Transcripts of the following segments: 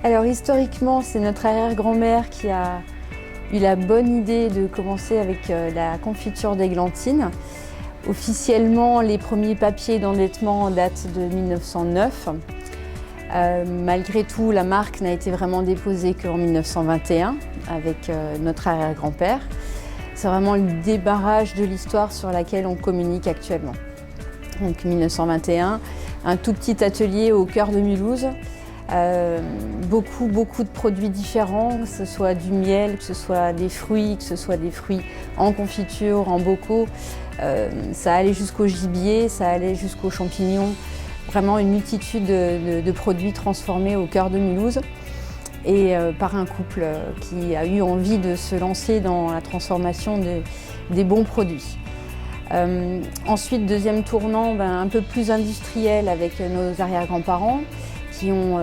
Alors historiquement, c'est notre arrière-grand-mère qui a eu la bonne idée de commencer avec la confiture d'églantine. Officiellement, les premiers papiers d'endettement datent de 1909. Malgré tout, la marque n'a été vraiment déposée qu'en 1921 avec notre arrière-grand-père. C'est vraiment le débarrage de l'histoire sur laquelle on communique actuellement. Donc 1921, un tout petit atelier au cœur de Mulhouse. Beaucoup de produits différents, que ce soit du miel, que ce soit des fruits, que ce soit des fruits en confiture, en bocaux. Ça allait jusqu'au gibier, ça allait jusqu'aux champignons. Vraiment une multitude de produits transformés au cœur de Mulhouse. Et par un couple qui a eu envie de se lancer dans la transformation des bons produits. Ensuite, deuxième tournant, un peu plus industriel avec nos arrière-grands-parents qui ont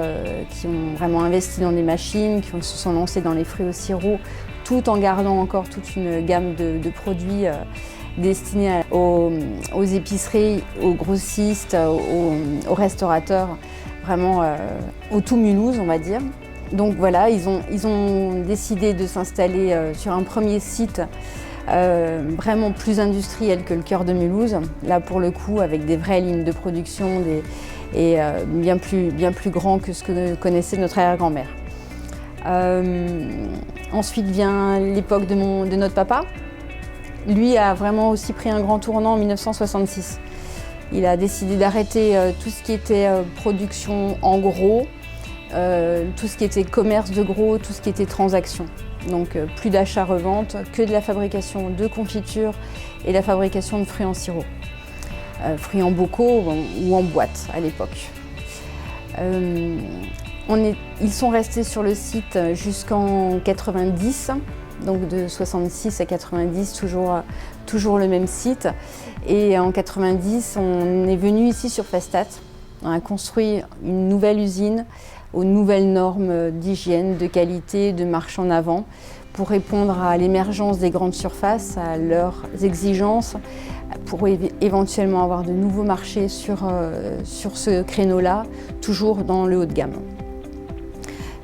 vraiment investi dans des machines, qui se sont lancés dans les fruits au sirop, tout en gardant encore toute une gamme de produits destinés aux épiceries, aux grossistes, aux restaurateurs, vraiment au tout Mulhouse, on va dire. Donc voilà, ils ont décidé de s'installer sur un premier site vraiment plus industriel que le cœur de Mulhouse. Là, pour le coup, avec des vraies lignes de production et bien plus grand que ce que connaissait notre arrière-grand-mère. Ensuite vient l'époque de notre papa. Lui a vraiment aussi pris un grand tournant en 1966. Il a décidé d'arrêter tout ce qui était production en gros, tout ce qui était commerce de gros, tout ce qui était transaction. Donc plus d'achat-revente, que de la fabrication de confitures et la fabrication de fruits en sirop. Fruits en bocaux ou en boîte à l'époque. Ils sont restés sur le site jusqu'en 90, donc de 66 à 90, toujours le même site. Et en 90, on est venu ici sur Festat. On a construit une nouvelle usine aux nouvelles normes d'hygiène, de qualité, de marche en avant pour répondre à l'émergence des grandes surfaces, à leurs exigences, pour éventuellement avoir de nouveaux marchés sur ce créneau-là, toujours dans le haut de gamme.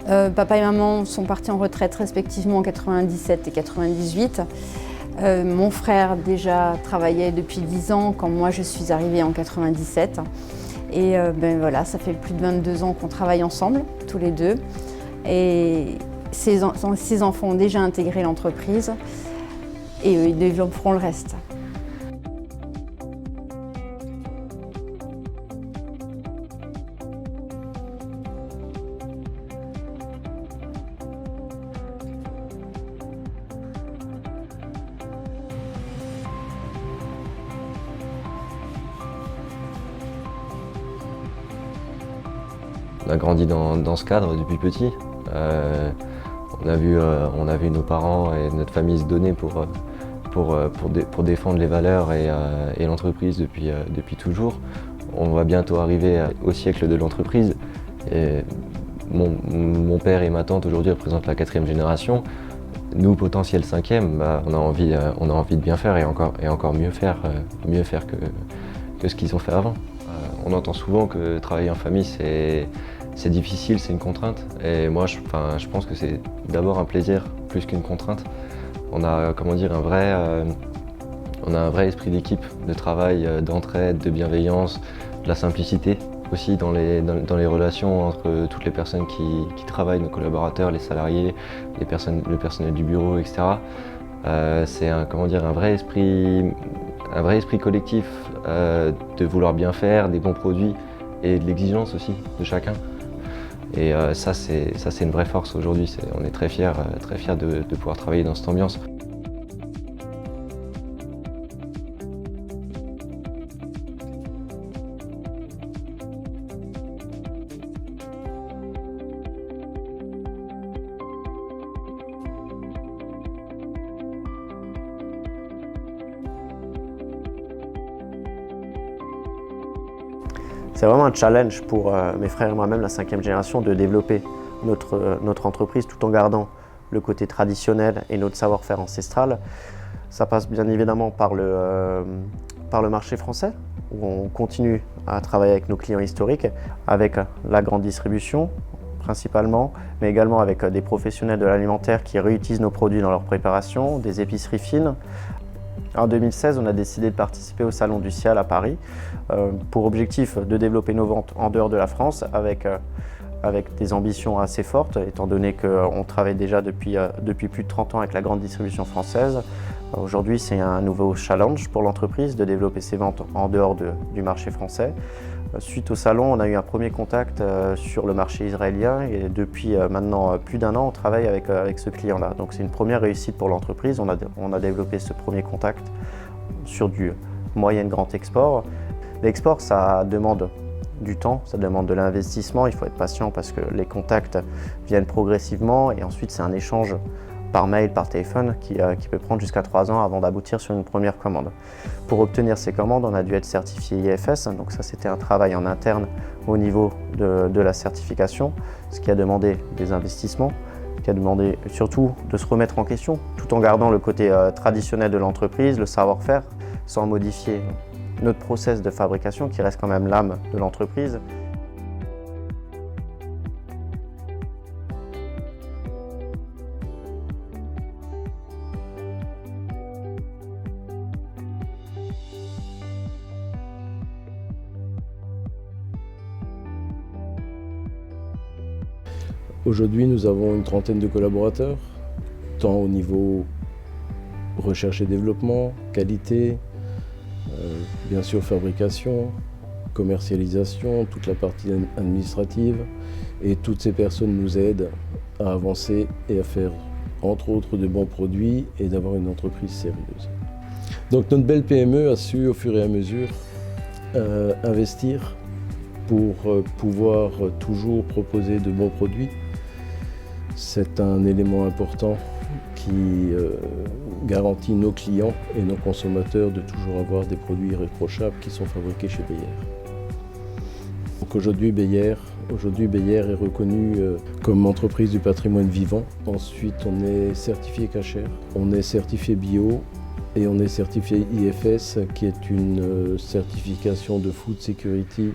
Papa et maman sont partis en retraite respectivement en 97 et 98. Mon frère déjà travaillait depuis 10 ans quand moi je suis arrivée en 97. Et voilà, ça fait plus de 22 ans qu'on travaille ensemble, tous les deux. Et ses enfants ont déjà intégré l'entreprise et eux, ils développeront le reste. On a grandi dans ce cadre depuis petit. On a vu nos parents et notre famille se donner pour défendre les valeurs et l'entreprise depuis toujours. On va bientôt arriver au siècle de l'entreprise. Mon père et ma tante aujourd'hui représentent la 4e génération. Nous, potentiel 5e, on a envie de bien faire et encore mieux faire que ce qu'ils ont fait avant. On entend souvent que travailler en famille, c'est difficile, c'est une contrainte. Et moi, je pense que c'est d'abord un plaisir plus qu'une contrainte. On a, un vrai esprit d'équipe, de travail, d'entraide, de bienveillance, de la simplicité aussi dans les relations entre toutes les personnes qui travaillent, nos collaborateurs, les salariés, le personnel du bureau, etc. C'est un vrai esprit collectif de vouloir bien faire, des bons produits et de l'exigence aussi de chacun. Et ça c'est une vraie force aujourd'hui. On est très fiers de pouvoir travailler dans cette ambiance. C'est vraiment un challenge pour mes frères et moi-même, la 5e génération, de développer notre entreprise tout en gardant le côté traditionnel et notre savoir-faire ancestral. Ça passe bien évidemment par le marché français, où on continue à travailler avec nos clients historiques, avec la grande distribution, principalement, mais également avec des professionnels de l'alimentaire qui réutilisent nos produits dans leur préparation, des épiceries fines. En 2016, on a décidé de participer au Salon du Ciel à Paris pour objectif de développer nos ventes en dehors de la France avec des ambitions assez fortes, étant donné qu'on travaille déjà depuis plus de 30 ans avec la grande distribution française. Aujourd'hui, c'est un nouveau challenge pour l'entreprise de développer ses ventes en dehors du marché français. Suite au salon, on a eu un premier contact sur le marché israélien et depuis maintenant plus d'1 an, on travaille avec ce client-là. Donc c'est une première réussite pour l'entreprise. On a développé ce premier contact sur du moyen-grand export. L'export, ça demande du temps, ça demande de l'investissement. Il faut être patient parce que les contacts viennent progressivement et ensuite c'est un échange par mail, par téléphone, qui peut prendre jusqu'à 3 ans avant d'aboutir sur une première commande. Pour obtenir ces commandes, on a dû être certifié IFS, donc ça c'était un travail en interne au niveau de la certification, ce qui a demandé des investissements, qui a demandé surtout de se remettre en question, tout en gardant le côté traditionnel de l'entreprise, le savoir-faire, sans modifier notre process de fabrication qui reste quand même l'âme de l'entreprise. Aujourd'hui, nous avons une trentaine de collaborateurs, tant au niveau recherche et développement, qualité, bien sûr fabrication, commercialisation, toute la partie administrative. Et toutes ces personnes nous aident à avancer et à faire, entre autres, de bons produits et d'avoir une entreprise sérieuse. Donc notre belle PME a su, au fur et à mesure, investir pour pouvoir toujours proposer de bons produits. C'est un élément important qui garantit nos clients et nos consommateurs de toujours avoir des produits irréprochables qui sont fabriqués chez Beyer. Donc aujourd'hui Beyer est reconnu comme entreprise du patrimoine vivant. Ensuite, on est certifié Cachère, on est certifié bio et on est certifié IFS, qui est une certification de food security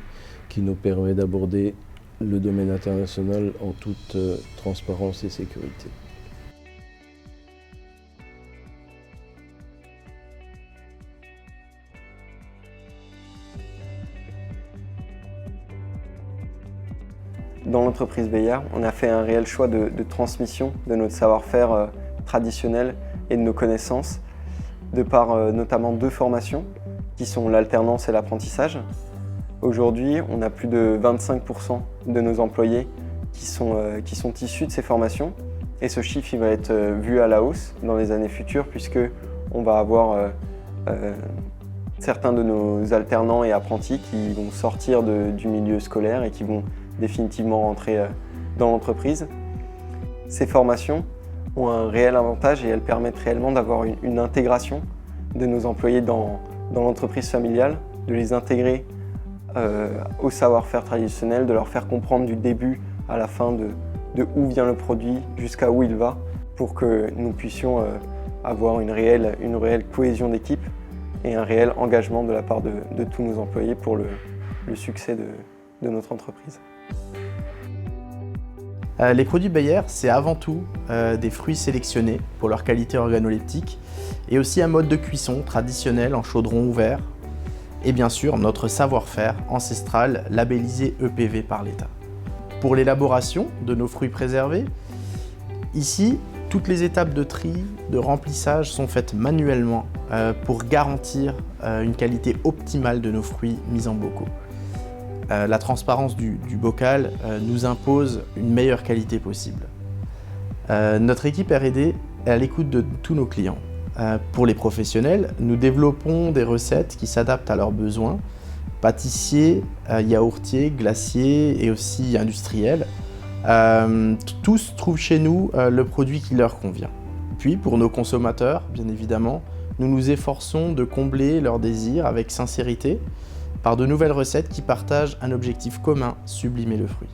qui nous permet d'aborder le domaine international en toute transparence et sécurité. Dans l'entreprise Beyer, on a fait un réel choix de transmission de notre savoir-faire traditionnel et de nos connaissances, de par notamment 2 formations, qui sont l'alternance et l'apprentissage. Aujourd'hui, on a plus de 25% de nos employés qui sont issus de ces formations. Et ce chiffre il va être vu à la hausse dans les années futures, puisqu'on va avoir certains de nos alternants et apprentis qui vont sortir du milieu scolaire et qui vont définitivement rentrer dans l'entreprise. Ces formations ont un réel avantage et elles permettent réellement d'avoir une intégration de nos employés dans l'entreprise familiale, de les intégrer au savoir-faire traditionnel, de leur faire comprendre du début à la fin de où vient le produit jusqu'à où il va, pour que nous puissions avoir une réelle cohésion d'équipe et un réel engagement de la part de tous nos employés pour le succès de notre entreprise. Les produits Beyer, c'est avant tout des fruits sélectionnés pour leur qualité organoleptique et aussi un mode de cuisson traditionnel en chaudron ouvert et bien sûr notre savoir-faire ancestral labellisé EPV par l'État. Pour l'élaboration de nos fruits préservés, ici, toutes les étapes de tri, de remplissage sont faites manuellement pour garantir une qualité optimale de nos fruits mis en bocaux. La transparence du bocal nous impose une meilleure qualité possible. Notre équipe R&D est à l'écoute de tous nos clients. Pour les professionnels, nous développons des recettes qui s'adaptent à leurs besoins, pâtissiers, yaourtiers, glaciers et aussi industriels. Tous trouvent chez nous le produit qui leur convient. Puis pour nos consommateurs, bien évidemment, nous nous efforçons de combler leurs désirs avec sincérité par de nouvelles recettes qui partagent un objectif commun, sublimer le fruit.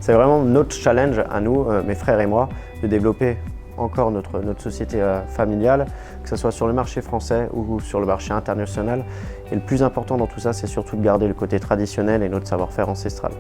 C'est vraiment notre challenge à nous, mes frères et moi, de développer encore notre société familiale, que ce soit sur le marché français ou sur le marché international. Et le plus important dans tout ça, c'est surtout de garder le côté traditionnel et notre savoir-faire ancestral.